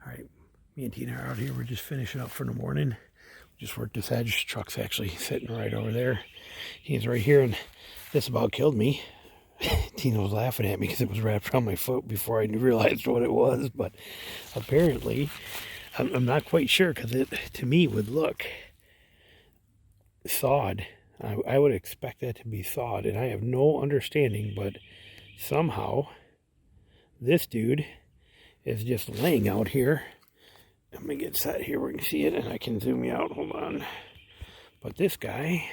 All right, me and Tina are out here. We're just finishing up for the morning. We just worked this edge. Truck's actually sitting right over there. He's right here, and this about killed me. Tina was laughing at me because it was wrapped around my foot before I realized what it was. But apparently, I'm not quite sure because it, to me, would look thawed. I would expect that to be thawed, and I have no understanding, but somehow this dude is just laying out here. Let me get set here where you can see it, and I can zoom you out. Hold on. But this guy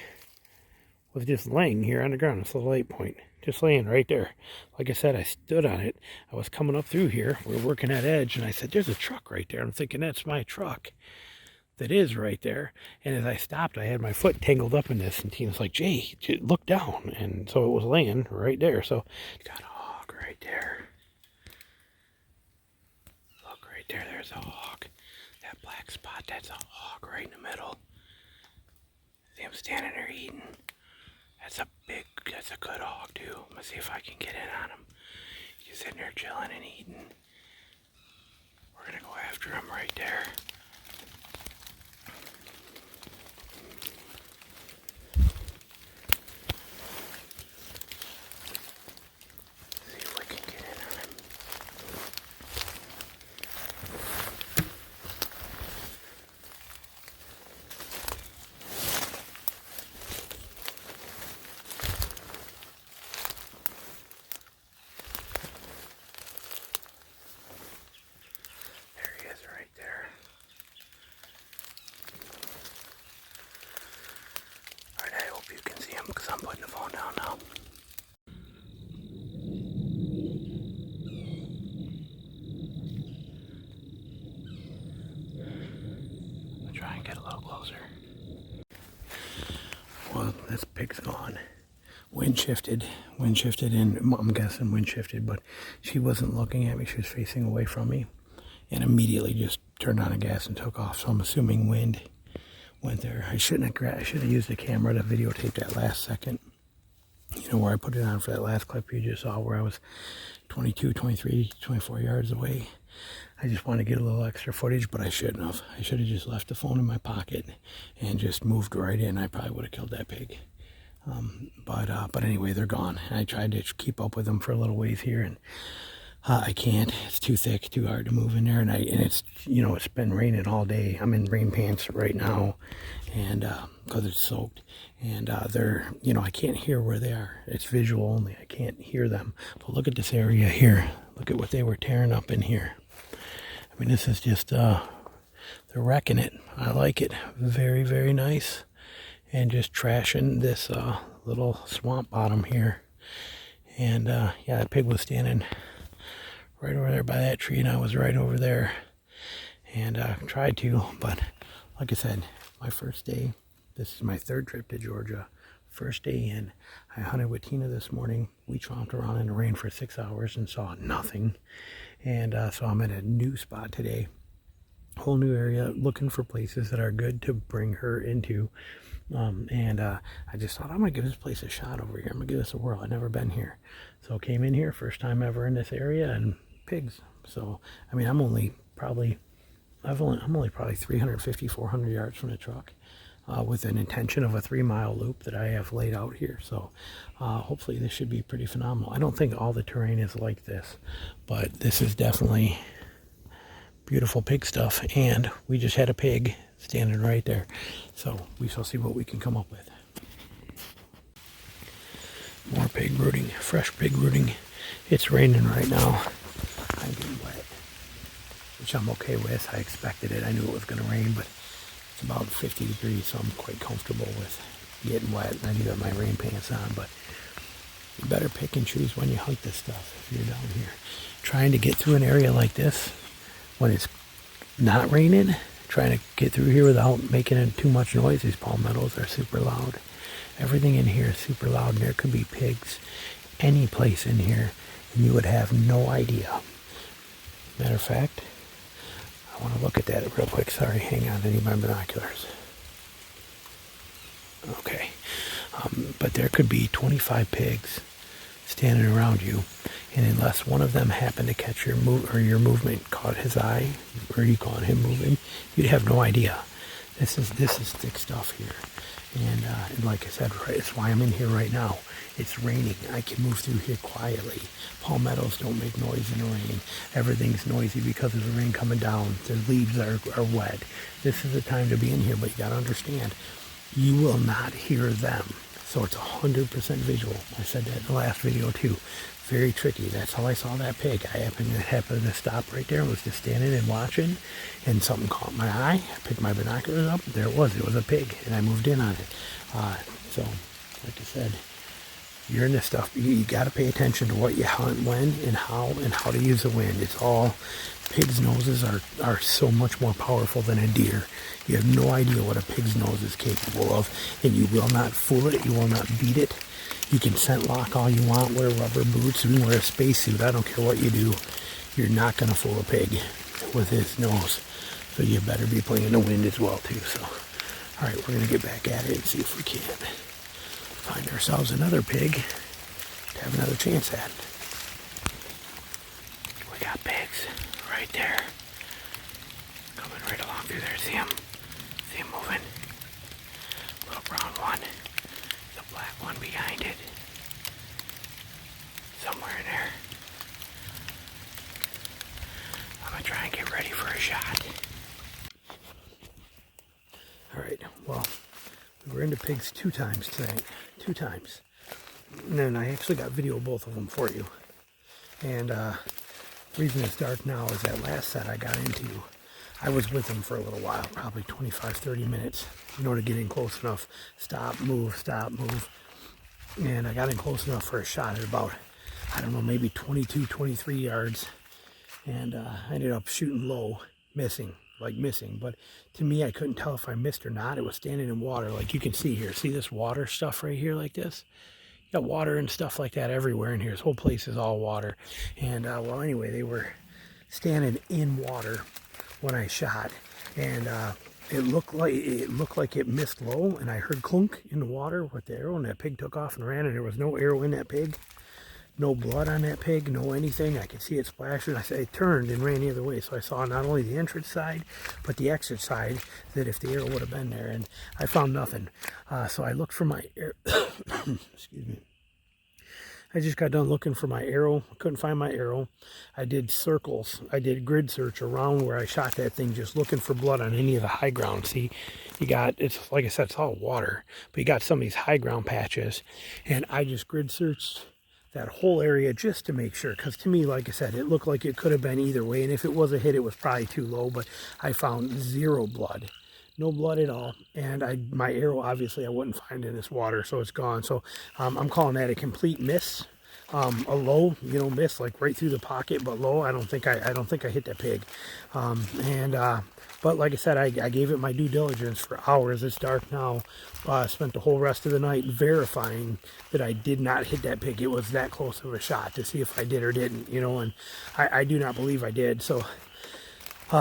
was just laying here on the ground. It's the light point. Just laying right there. Like I said, I stood on it. I was coming up through here. We were working that edge, and I said, there's a truck right there. I'm thinking, that's my truck. That is right there. And as I stopped, I had my foot tangled up in this, and Tina's like, Jay, look down. And so it was laying right there. So got a hog right there. Look right there. There's a hog. That black spot, that's a hog right in the middle. See him standing there eating. That's a good hog too. I'm gonna see if I can get in on him. He's sitting there chilling and eating. We're gonna go after him right there. See if we can get in on him. You can see him because I'm putting the phone down now. I'm gonna try and get a little closer. Well, this pig's gone. Wind shifted, and I'm guessing wind shifted, but she wasn't looking at me. She was facing away from me, and immediately just turned on the gas and took off. So I'm assuming wind went there. I should have used the camera to videotape that last second. You know, where I put it on for that last clip you just saw, where I was 22, 23, 24 yards away. I just wanted to get a little extra footage, but I shouldn't have. I should have just left the phone in my pocket and just moved right in. I probably would have killed that pig. But anyway, they're gone. I tried to keep up with them for a little ways here, and I can't. It's too thick, too hard to move in there, and it's, you know, it's been raining all day. I'm in rain pants right now, and because it's soaked, and they're, you know, I can't hear where they are. It's visual only. I can't hear them. But look at this area here. Look at what they were tearing up in here. I mean, this is just they're wrecking it. I like it. Very, very nice, and just trashing this little swamp bottom here. And yeah, that pig was standing right over there by that tree, and I was right over there, and tried to, but like I said, my first day, this is my third trip to Georgia, first day in. I hunted with Tina this morning. We tromped around in the rain for 6 hours and saw nothing, and so I'm at a new spot today, whole new area, looking for places that are good to bring her into. I just thought, I'm gonna give this place a shot over here. I'm gonna give this a whirl. I've never been here, so came in here, first time ever in this area, and pigs. So I mean, I'm only probably 350, 400 yards from the truck, with an intention of a 3-mile loop that I have laid out here. So hopefully this should be pretty phenomenal. I don't think all the terrain is like this, but this is definitely beautiful pig stuff, and we just had a pig standing right there, so we shall see what we can come up with. More pig rooting, fresh pig rooting. It's raining right now. I'm getting wet, which I'm okay with. I expected it. I knew it was going to rain, but it's about 50 degrees, so I'm quite comfortable with getting wet, and I do have my rain pants on. But you better pick and choose when you hunt this stuff if you're down here. Trying to get through an area like this when it's not raining, trying to get through here without making too much noise. These palmettos are super loud. Everything in here is super loud, and there could be pigs any place in here, and you would have no idea. Matter of fact, I want to look at that real quick. Sorry, hang on, I need my binoculars. Okay, but there could be 25 pigs standing around you, and unless one of them happened to catch your your movement caught his eye, or you caught him moving, you'd have no idea. This is thick stuff here, and like I said, right, it's why I'm in here right now. It's raining. I can move through here quietly. Palmettos don't make noise in the rain. Everything's noisy because of the rain coming down. The leaves are wet. This is the time to be in here, but you got to understand, you will not hear them. So it's 100% visual. I said that in the last video too. Very tricky. That's how I saw that pig. I happened to stop right there and was just standing and watching, and something caught my eye. I picked my binoculars up. There it was. It was a pig, and I moved in on it. So, like I said, you're in this stuff. You got to pay attention to what you hunt, when, and how to use the wind. It's all, pigs' noses are so much more powerful than a deer. You have no idea what a pig's nose is capable of, and you will not fool it. You will not beat it. You can scent lock all you want, wear rubber boots, even wear a spacesuit. I don't care what you do. You're not going to fool a pig with his nose. So you better be playing the wind as well too. So, all right, we're going to get back at it and see if we can find ourselves another pig to have another chance at. We got pigs right there. Coming right along through there. See him? See him moving? Little brown one. The black one behind it. Somewhere in there. I'm going to try and get ready for a shot. Alright, well, we were into pigs 2 times tonight. 2 times. And then I actually got video of both of them for you. And the reason it's dark now is that last set I got into, I was with them for a little while, probably 25-30 minutes, to get in close enough. Stop, move, and I got in close enough for a shot at about, I don't know, maybe 22, 23 yards, and I ended up shooting low, missing, but to me, I couldn't tell if I missed or not. It was standing in water, like you can see here. See this water stuff right here like this? You got water and stuff like that everywhere in here. This whole place is all water. And well, anyway, they were standing in water when I shot, and it looked like it missed low, and I heard clunk in the water with the arrow, and that pig took off and ran, and there was no arrow in that pig, no blood on that pig, no anything. I could see it splashing. I turned and ran the other way, so I saw not only the entrance side but the exit side, that if the arrow would have been there, and I found nothing. So I looked for my arrow. Excuse me. I just got done looking for my arrow. Couldn't find my arrow. I did circles. I did grid search around where I shot that thing, just looking for blood on any of the high ground. See, you got, it's like I said, it's all water, but you got some of these high ground patches, and I just grid searched that whole area just to make sure, because to me, like I said, it looked like it could have been either way, and if it was a hit, it was probably too low, but I found 0 blood. No blood at all, and my arrow, obviously I wouldn't find in this water, so it's gone. So I'm calling that a complete miss, a low, miss, like right through the pocket, but low. I don't think I hit that pig, but like I said, I gave it my due diligence for hours. It's dark now. Spent the whole rest of the night verifying that I did not hit that pig. It was that close of a shot to see if I did or didn't, and I do not believe I did. So.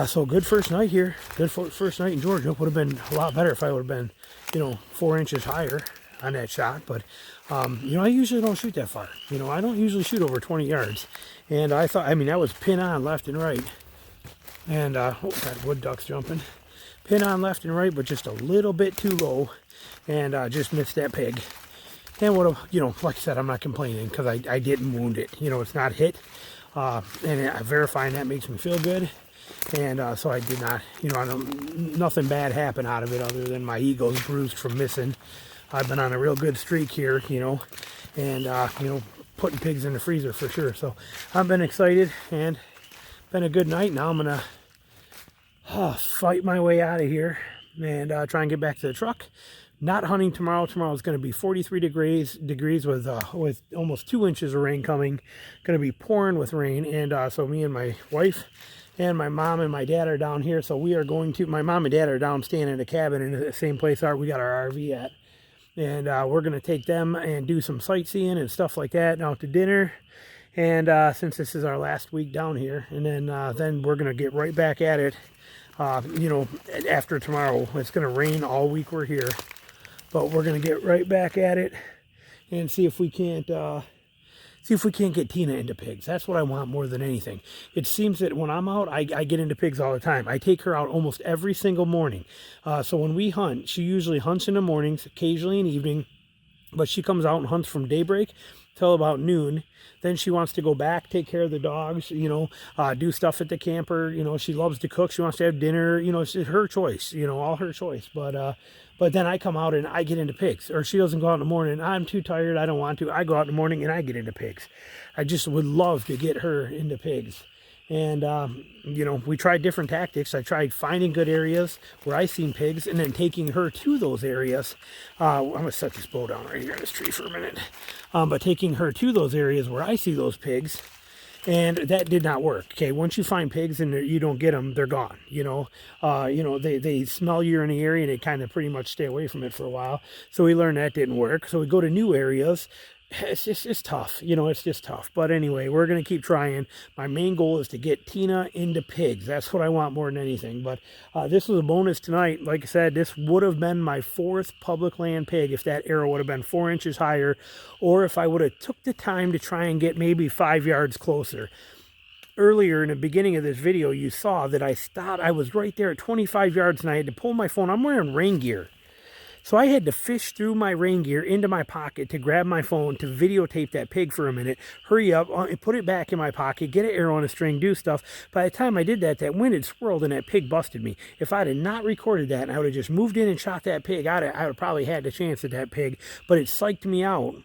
So good first night here. Good first night in Georgia. Would have been a lot better if I would have been, 4 inches higher on that shot. But, I usually don't shoot that far. I don't usually shoot over 20 yards. And I thought, that was pin on left and right. And, got wood ducks jumping. Pin on left and right, but just a little bit too low. And just missed that pig. And would have, like I said, I'm not complaining because I didn't wound it. It's not hit. And verifying that makes me feel good. And so I did not, nothing bad happened out of it other than my ego's bruised from missing. I've been on a real good streak here, and, putting pigs in the freezer for sure. So I've been excited and been a good night. Now I'm going to fight my way out of here and try and get back to the truck. Not hunting tomorrow. Tomorrow is going to be 43 degrees with almost 2 inches of rain coming. Going to be pouring with rain. And so me and my wife and my mom and my dad are down here. So we are going to, my mom and dad are down staying in a cabin in the same place we got our RV at. And we're going to take them and do some sightseeing and stuff like that, out to dinner. And since this is our last week down here, and then we're going to get right back at it, after tomorrow. It's going to rain all week we're here. But we're going to get right back at it and see if we can't see if we can't get Tina into pigs. That's what I want more than anything. It seems that when I'm out, I get into pigs all the time. I take her out almost every single morning. So when we hunt, she usually hunts in the mornings, occasionally in the evening, but she comes out and hunts from daybreak till about noon. Then she wants to go back, take care of the dogs, you know, do stuff at the camper. You know, she loves to cook. She wants to have dinner. You know, it's her choice, you know, all her choice. But then I come out and I get into pigs. Or she doesn't go out in the morning. I'm too tired. I don't want to. I go out in the morning and I get into pigs. I just would love to get her into pigs. And, you know, we tried different tactics. I tried finding good areas where I seen pigs and then taking her to those areas. I'm going to set this bow down right here in this tree for a minute. But taking her to those areas where I see those pigs, and that did not work. Okay, once you find pigs and you don't get them, they're gone. You know, they smell you're in the area and they kind of pretty much stay away from it for a while. So we learned that didn't work. So we go to new areas. It's tough, you know, it's just tough. But anyway, we're going to keep trying. My main goal is to get Tina into pigs. That's what I want more than anything. But this was a bonus tonight. Like I said, this would have been my 4th public land pig if that arrow would have been 4 inches higher, or if I would have took the time to try and get maybe 5 yards closer. Earlier in the beginning of this video, you saw that I stopped. I was right there at 25 yards and I had to pull my phone. I'm wearing rain gear. So I had to fish through my rain gear into my pocket to grab my phone to videotape that pig for a minute, hurry up, put it back in my pocket, get an arrow on a string, do stuff. By the time I did that, that wind had swirled and that pig busted me. If I'd have not recorded that and I would have just moved in and shot that pig, I would have probably had the chance at that pig, but it psyched me out.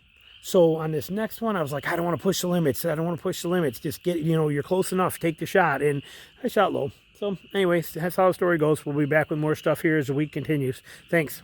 So on this next one, I was like, I don't want to push the limits. I don't want to push the limits. Just get, you know, you're close enough, take the shot. And I shot low. So anyways, that's how the story goes. We'll be back with more stuff here as the week continues. Thanks.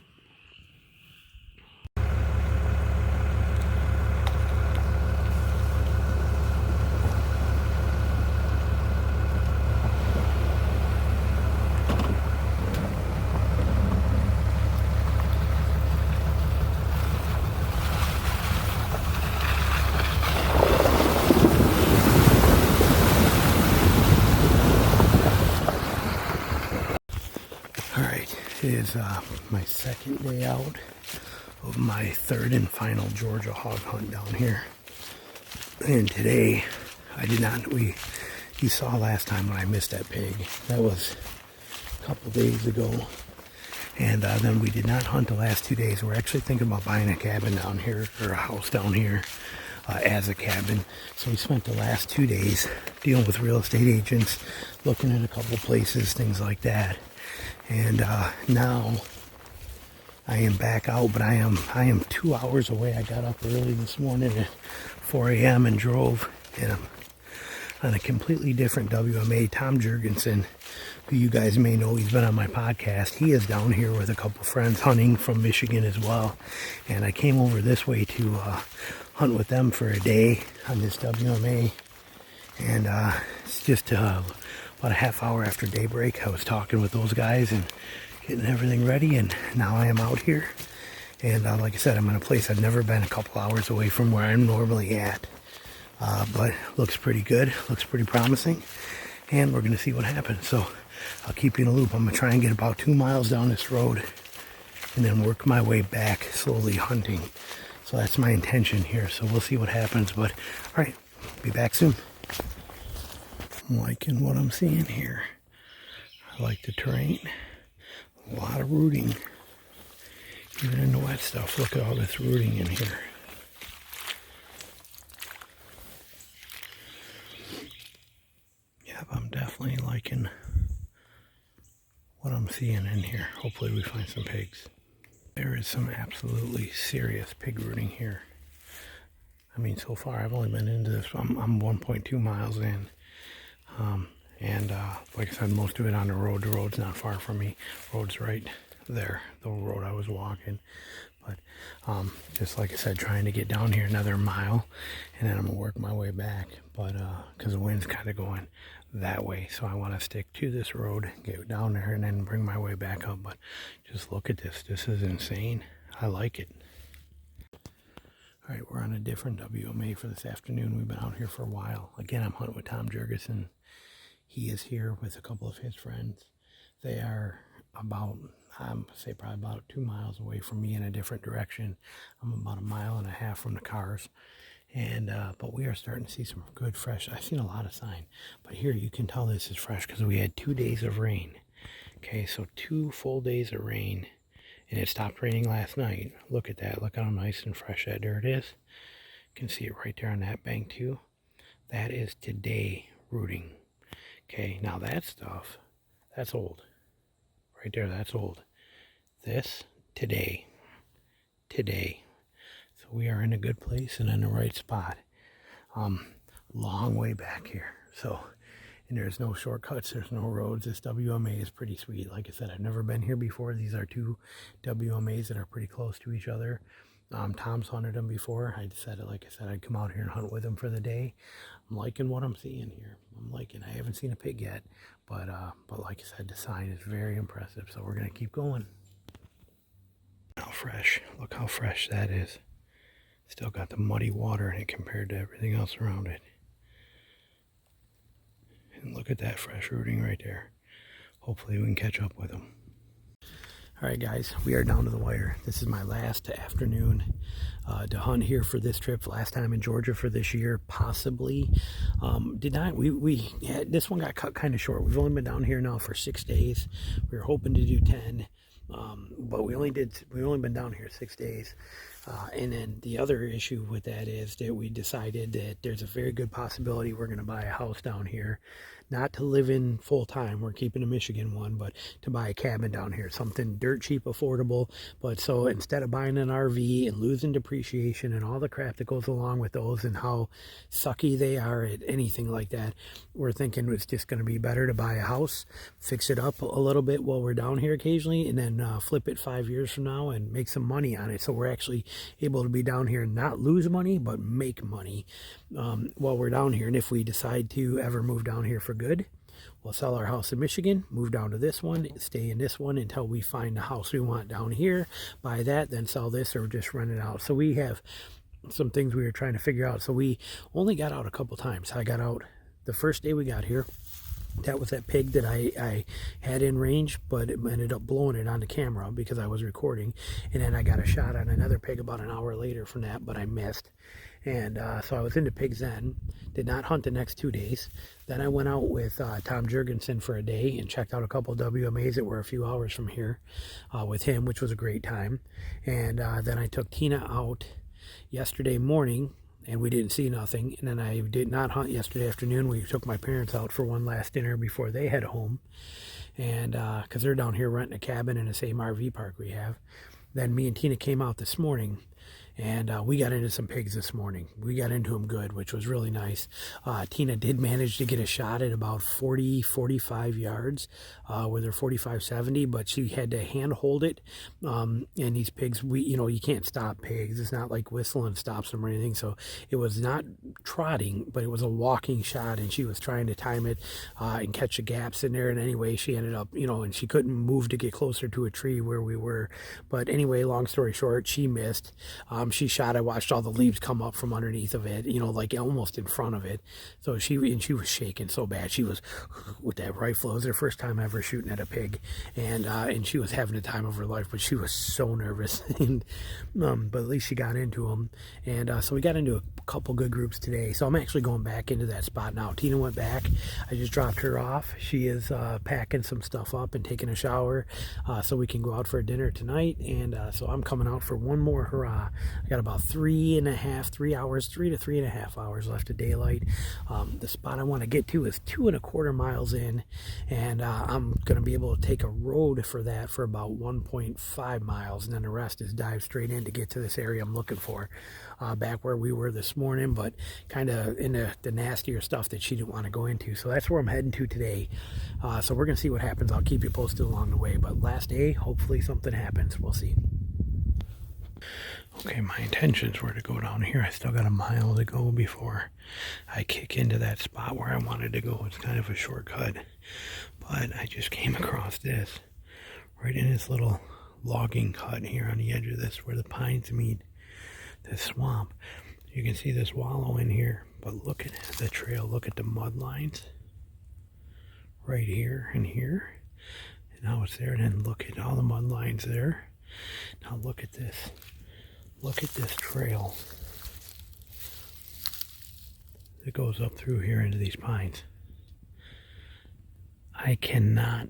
It is my 2nd day out of my 3rd and final Georgia hog hunt down here. And today, you saw last time when I missed that pig. That was a couple days ago. And then we did not hunt the last 2 days. We're actually thinking about buying a cabin down here, or a house down here as a cabin. So we spent the last 2 days dealing with real estate agents, looking at a couple places, things like that. And now I am back out, but I am 2 hours away. I got up early this morning at 4 a.m. and drove, and I'm on a completely different WMA. Tom Jurgensen, who you guys may know, he's been on my podcast. He is down here with a couple friends hunting from Michigan as well. And I came over this way to hunt with them for a day on this WMA. And it's just about a half hour after daybreak. I was talking with those guys and getting everything ready, and now I am out here. And like I said, I'm in a place I've never been, a couple hours away from where I'm normally at. But looks pretty good, looks pretty promising, and we're going to see what happens. So I'll keep you in a loop. I'm going to try and get about 2 miles down this road and then work my way back slowly hunting. So that's my intention here. So we'll see what happens. But all right, be back soon. I'm liking what I'm seeing here. I like the terrain. A lot of rooting. Even in the wet stuff, look at all this rooting in here. Yep, I'm definitely liking what I'm seeing in here. Hopefully we find some pigs. There is some absolutely serious pig rooting here. I mean, so far I've only been into this. I'm 1.2 miles in. Like I said, most of it on the road. The road's not far from me. Road's right there, the road I was walking. But just like I said, trying to get down here another mile, and then I'm gonna work my way back. But because the wind's kind of going that way, so I want to stick to this road, get down there, and then bring my way back up. But just look at this. This is insane. I like it. All right, we're on a different WMA for this afternoon. We've been out here for a while. Again, I'm hunting with Tom Jurgensen. He is here with a couple of his friends. They are about, I'm say probably about 2 miles away from me in a different direction. I'm about 1.5 miles from the cars. And but we are starting to see some good fresh. I've seen a lot of sign, but here you can tell this is fresh because we had 2 days of rain. Okay, so 2 full days of rain, and it stopped raining last night. Look at that. Look how nice and fresh that dirt is. You can see it right there on that bank too. That is today rooting. Okay, now that stuff, that's old. Right there, that's old. This, today. Today. So we are in a good place and in the right spot. Long way back here. So, and there's no shortcuts, there's no roads. This WMA is pretty sweet. Like I said, I've never been here before. These are 2 WMAs that are pretty close to each other. Tom's hunted them before. I decided, like I said, I'd come out here and hunt with him for the day. I'm liking what I'm seeing here. I haven't seen a pig yet, but like I said, the sign is very impressive. So we're gonna keep going. How fresh! Look how fresh that is. Still got the muddy water in it compared to everything else around it. And look at that fresh rooting right there. Hopefully we can catch up with them. All right, guys, we are down to the wire. This is my last afternoon to hunt here for this trip. Last time in Georgia for this year, possibly. This one got cut kind of short. We've only been down here now for 6 days. We were hoping to do 10, but we only been down here 6 days. And then the other issue with that is that we decided that there's a very good possibility we're going to buy a house down here. Not to live in full time, we're keeping a Michigan one, but to buy a cabin down here. Something dirt cheap, affordable. But so instead of buying an RV and losing depreciation and all the crap that goes along with those and how sucky they are at anything like that, we're thinking it's just going to be better to buy a house, fix it up a little bit while we're down here occasionally, and then flip it 5 years from now and make some money on it. So we're actually able to be down here and not lose money, but make money while we're down here. And if we decide to ever move down here for good, we'll sell our house in Michigan, move down to this one, stay in this one until we find the house we want down here, buy that, then sell this or just rent it out. So we have some things we were trying to figure out. So we only got out a couple times. I got out the first day we got here. That was that pig that I had in range, but it ended up blowing it on the camera because I was recording. And then I got a shot on another pig about an hour later from that, but I missed. And so I was into pigs then. Did not hunt the next 2 days. Then I went out with Tom Jurgensen for a day and checked out a couple WMAs that were a few hours from here with him, which was a great time. And then I took Tina out yesterday morning, and we didn't see nothing. And then I did not hunt yesterday afternoon. We took my parents out for one last dinner before they head home, and because they're down here renting a cabin in the same RV park we have. Then me and Tina came out this morning, and we got into some pigs this morning. We got into them good, which was really nice. Tina did manage to get a shot at about 40-45 yards with her 45-70, but she had to hand hold it. And these pigs, you can't stop pigs. It's not like whistling stops them or anything. So it was not trotting, but it was a walking shot, and she was trying to time it and catch the gaps in there. And anyway, she ended up, and she couldn't move to get closer to a tree where we were. But anyway, long story short, she missed. She shot. I watched all the leaves come up from underneath of it, like almost in front of it. So she was shaking so bad. She was with that rifle. It was her first time ever shooting at a pig, and she was having the time of her life. But she was so nervous. And but at least she got into them, and so we got into a couple good groups today. So I'm actually going back into that spot now. Tina went back. I just dropped her off. She is packing some stuff up and taking a shower, so we can go out for dinner tonight. And so I'm coming out for one more hurrah. I got about 3 to 3.5 hours left of daylight. The spot I want to get to is 2.25 miles in, and I'm going to be able to take a road for that for about 1.5 miles, and then the rest is dive straight in to get to this area I'm looking for, back where we were this morning, but kind of in the nastier stuff that she didn't want to go into. So that's where I'm heading to today. So we're going to see what happens. I'll keep you posted along the way, but last day, hopefully something happens. We'll see. Okay, my intentions were to go down here. I still got a mile to go before I kick into that spot where I wanted to go. It's kind of a shortcut, but I just came across this right in this little logging cut here on the edge of this where the pines meet this swamp. You can see this wallow in here, but look at the trail. Look at the mud lines right here and here, and how it's there. And then look at all the mud lines there. Now look at this. Look at this trail. that goes up through here into these pines. I cannot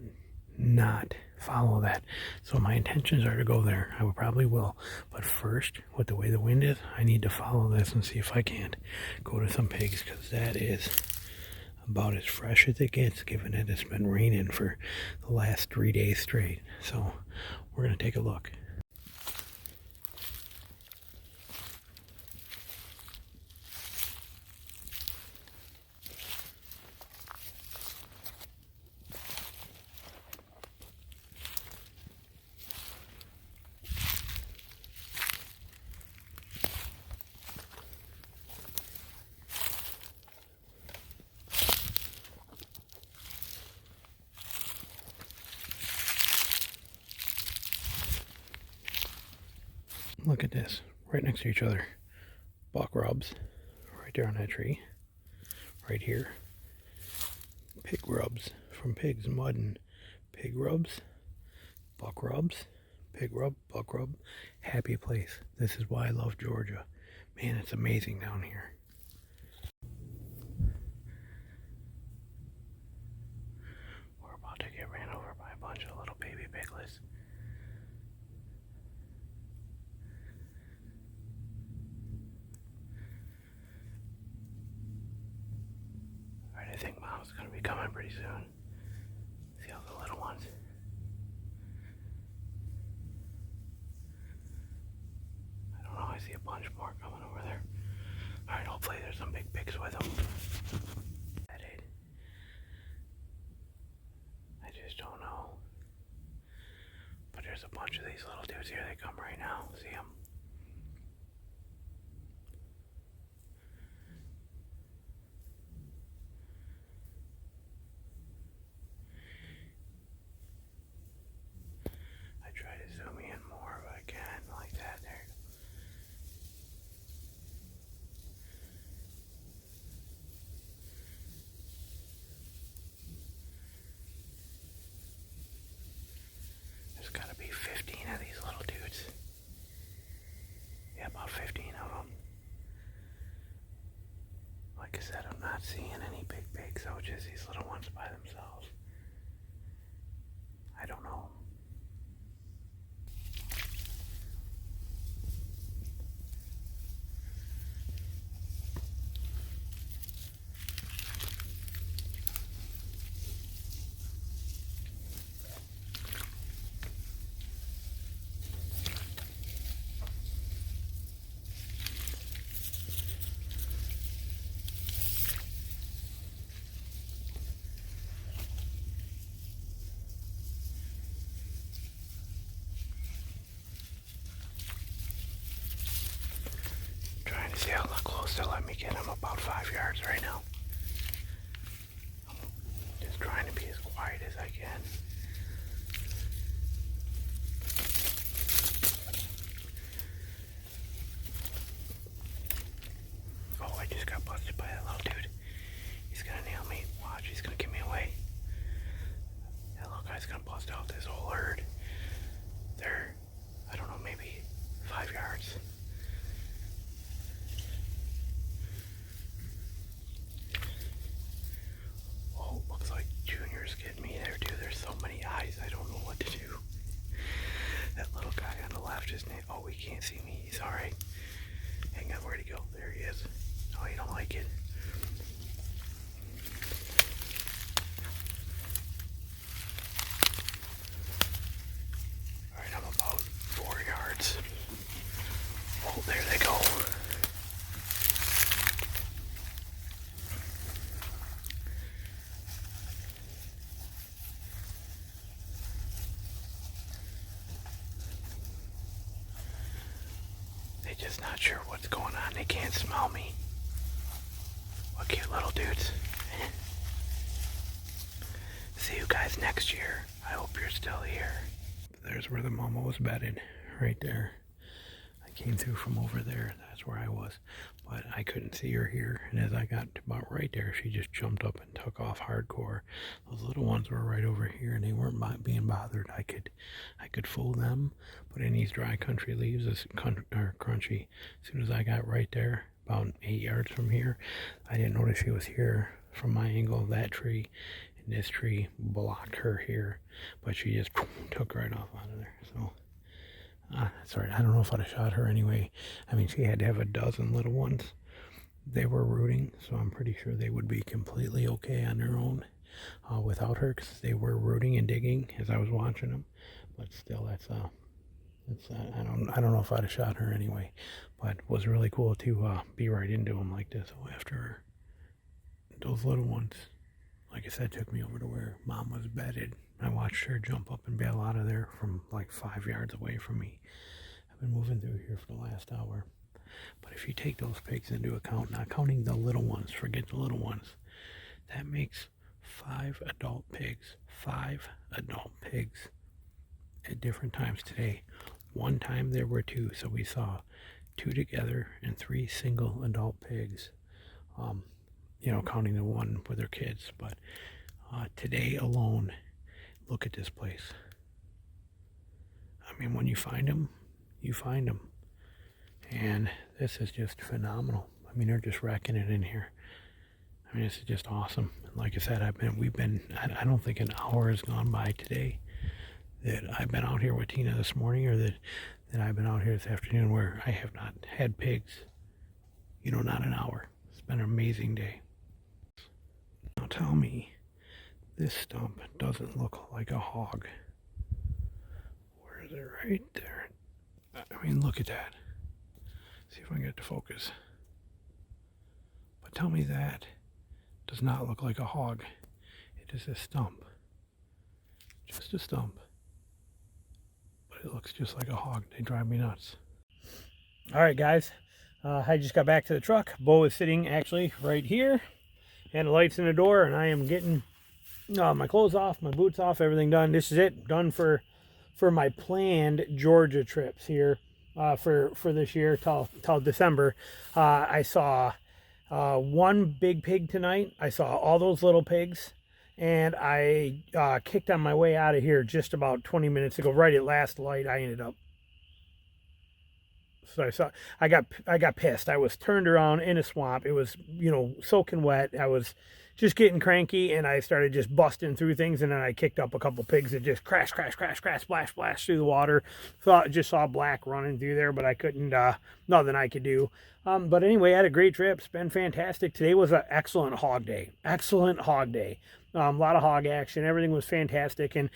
not follow that. So my intentions are to go there. I probably will. But first, with the way the wind is, I need to follow this and see if I can't go to some pigs, because that is about as fresh as it gets, given that it's been raining for the last 3 days straight. So we're going to take a look. Look at this, right next to each other. Buck rubs, right there on that tree. Right here. Pig rubs from pigs, mud and pig rubs. Buck rubs, pig rub, buck rub. Happy place. This is why I love Georgia. Man, it's amazing down here. We're about to get ran over by a bunch of little baby piglets. I think Mom's going to be coming pretty soon. See all the little ones. I don't know, I see a bunch more coming over there. Alright, hopefully there's some big pigs with them. I just don't know. But there's a bunch of these little dudes here. They come right now. See them? Try to zoom in more if I can, like that there. There's gotta be 15 of these little dudes. Yeah, about 15 of them. Like I said, I'm not seeing any big pigs, so just these little ones by themselves. I don't know. See how close they'll let me get. I'm about 5 yards right now. I'm just trying to be as quiet as I can. Oh, I just got busted by that little dude. He's gonna nail me. Watch, he's gonna give me away. That little guy's gonna bust out this whole herd. They're, I don't know, maybe 5 yards. Get me there too. There's so many eyes, I don't know what to do. That little guy on the left is named. Oh, he can't see me. He's alright. Hang on, where'd he go? There he is. Oh, you don't like it. Alright, I'm about 4 yards. Oh, there they go. Just not sure what's going on. They can't smell me. What cute little dudes. See you guys next year. I hope you're still here. There's where the mama was bedded. Right there. I came through from over there. That's where I was. But I couldn't see her here. And as I got to about right there, she just jumped up and took off hardcore. Those little ones were right over here, and they weren't being bothered. I could fool them. But in these dry country leaves, are crunchy. As soon as I got right there about 8 yards from here. I didn't notice she was here from my angle. That tree and this tree blocked her here, but she just took right off out of there. So that's all right. I don't know if I'd have shot her anyway. I mean, she had to have a dozen little ones. They were rooting, so I'm pretty sure they would be completely okay on their own without her, because they were rooting and digging as I was watching them. But still, I don't know if I'd have shot her anyway. But it was really cool to be right into them like this after her. Those little ones, like I said, took me over to where Mom was bedded. I watched her jump up and bail out of there from like 5 yards away from me. I've been moving through here for the last hour. But if you take those pigs into account, not counting the little ones, forget the little ones, that makes 5 adult pigs. 5 adult pigs at different times today. One time there were 2, so we saw 2 together and 3 single adult pigs. You know, counting the one with their kids. But today alone, look at this place. I mean, when you find them, you find them. And this is just phenomenal. I mean, they're just wrecking it in here. I mean, this is just awesome. Like I said, I don't think an hour has gone by today that I've been out here with Tina this morning, or that I've been out here this afternoon where I have not had pigs. You know, not an hour. It's been an amazing day. Now tell me, this stump doesn't look like a hog. Where is it? Right there. I mean, look at that. See if I can get it to focus. But tell me that does not look like a hog. It is a stump. Just a stump. But it looks just like a hog. They drive me nuts. All right, guys. I just got back to the truck. Bo is sitting actually right here. And the light's in the door. And I am getting my clothes off, my boots off, everything done. This is it. Done for my planned Georgia trips here. For this year till December. I saw one big pig tonight. I saw all those little pigs, and I kicked on my way out of here just about 20 minutes ago. Right at last light, I ended up. So I got pissed. I was turned around in a swamp. It was, you know, soaking wet. I was just getting cranky, and I started just busting through things, and then I kicked up a couple pigs that just crash, splash through the water. Just saw black running through there, but I couldn't, nothing I could do. But anyway, I had a great trip. It's been fantastic. Today was an excellent hog day. Excellent hog day. A lot of hog action. Everything was fantastic, and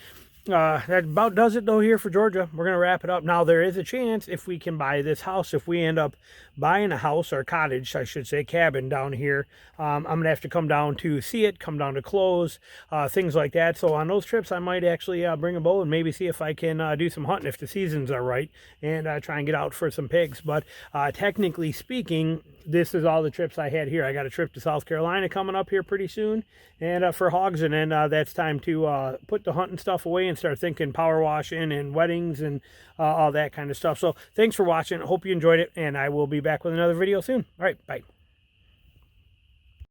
that about does it though here for Georgia. We're going to wrap it up. Now, there is a chance if we can buy this house, if we end up buying a house or cottage, I should say, cabin down here, I'm going to have to come down to see it, come down to close, things like that. So on those trips, I might actually bring a bow and maybe see if I can do some hunting if the seasons are right, and try and get out for some pigs. But technically speaking, this is all the trips I had here. I got a trip to South Carolina coming up here pretty soon, and for hogs, and then that's time to put the hunting stuff away and start thinking power washing and weddings and all that kind of stuff. So thanks for watching. Hope you enjoyed it, and I will be back with another video soon. All right, bye.